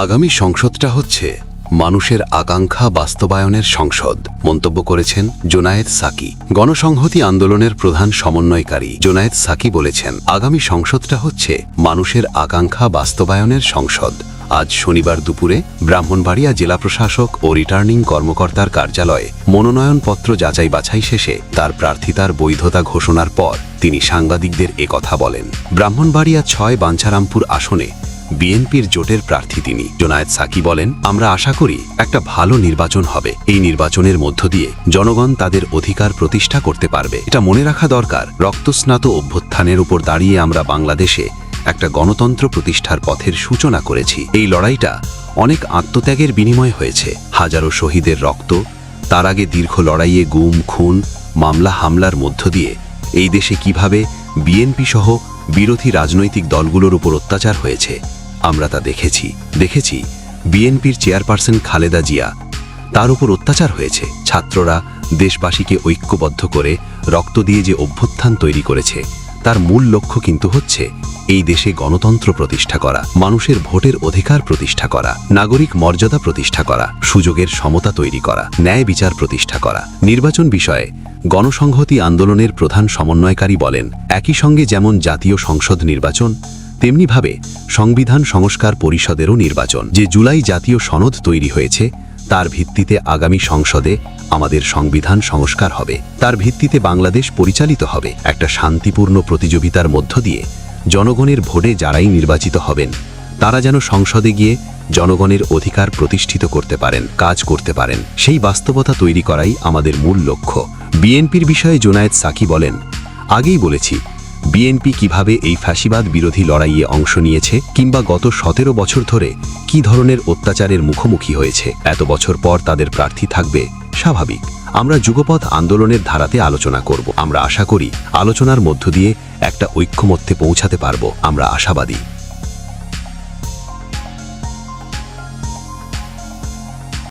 আগামী সংসদটা হচ্ছে মানুষের আকাঙ্ক্ষা বাস্তবায়নের সংসদ, মন্তব্য করেছেন জোনায়েদ সাকি। গণসংহতি আন্দোলনের প্রধান সমন্বয়কারী জোনায়েদ সাকি বলেছেন, আগামী সংসদটা হচ্ছে মানুষের আকাঙ্ক্ষা বাস্তবায়নের সংসদ। আজ শনিবার দুপুরে ব্রাহ্মণবাড়িয়া জেলা প্রশাসক ও রিটার্নিং কর্মকর্তার কার্যালয়ে মনোনয়নপত্র যাচাই বাছাই শেষে তার প্রার্থিতার বৈধতা ঘোষণার পর তিনি সাংবাদিকদের একথা বলেন। ব্রাহ্মণবাড়িয়া ৬ বাঞ্ছারামপুর আসনে বিএনপির জোটের প্রার্থী তিনি। জোনায়েদ সাকি বলেন, আমরা আশা করি একটা ভালো নির্বাচন হবে। এই নির্বাচনের মধ্য দিয়ে জনগণ তাদের অধিকার প্রতিষ্ঠা করতে পারবে। এটা মনে রাখা দরকার, রক্তস্নাত অভ্যুত্থানের উপর দাঁড়িয়ে আমরা বাংলাদেশে একটা গণতন্ত্র প্রতিষ্ঠার পথের সূচনা করেছি। এই লড়াইটা অনেক আত্মত্যাগের বিনিময় হয়েছে, হাজারো শহীদের রক্ত, তার আগে দীর্ঘ লড়াইয়ে গুম, খুন, মামলা হামলার মধ্য দিয়ে এই দেশে কিভাবে বিএনপি সহ বিরোধী রাজনৈতিক দলগুলোর উপর অত্যাচার হয়েছে আমরা তা দেখেছি বিএনপির চেয়ারপারসন খালেদা জিয়া, তার উপর অত্যাচার হয়েছে। ছাত্ররা দেশবাসীকে ঐক্যবদ্ধ করে রক্ত দিয়ে যে অভ্যুত্থান তৈরি করেছে, তার মূল লক্ষ্য কিন্তু হচ্ছে এই দেশে গণতন্ত্র প্রতিষ্ঠা করা, মানুষের ভোটের অধিকার প্রতিষ্ঠা করা, নাগরিক মর্যাদা প্রতিষ্ঠা করা, সুযোগের সমতা তৈরি করা, ন্যায় বিচার প্রতিষ্ঠা করা। নির্বাচন বিষয়ে গণসংহতি আন্দোলনের প্রধান সমন্বয়কারী বলেন, একই সঙ্গে যেমন জাতীয় সংসদ নির্বাচন, তেমনিভাবে সংবিধান সংস্কার পরিষদেরও নির্বাচন। যে জুলাই জাতীয় সনদ তৈরি হয়েছে, তার ভিত্তিতে আগামী সংসদে আমাদের সংবিধান সংস্কার হবে। তার ভিত্তিতে বাংলাদেশ পরিচালিত হবে একটা শান্তিপূর্ণ প্রতিযোগিতার মধ্য দিয়ে। জনগণের ভোটে যারাই নির্বাচিত হবেন, তারা যেন সংসদে গিয়ে জনগণের অধিকার প্রতিষ্ঠিত করতে পারেন, কাজ করতে পারেন। সেই বাস্তবতা তৈরি করাই আমাদের মূল লক্ষ্য। বিএনপির বিষয়ে জোনায়েদ সাকি বলেন, আগেই বলেছি বিএনপি কিভাবে এই ফ্যাসিবাদ বিরোধী লড়াইয়ে অংশ নিয়েছে, কিংবা গত ১৭ বছর ধরে কি ধরনের অত্যাচারের মুখোমুখি হয়েছে। এত বছর পর তাদের প্রার্থী থাকবে, স্বাভাবিক। আমরা যুগপৎ আন্দোলনের ধারাতে আলোচনা করব। আমরা আশা করি আলোচনার মধ্য দিয়ে একটা ঐক্যমত্যে পৌঁছাতে পারব। আমরা আশাবাদী।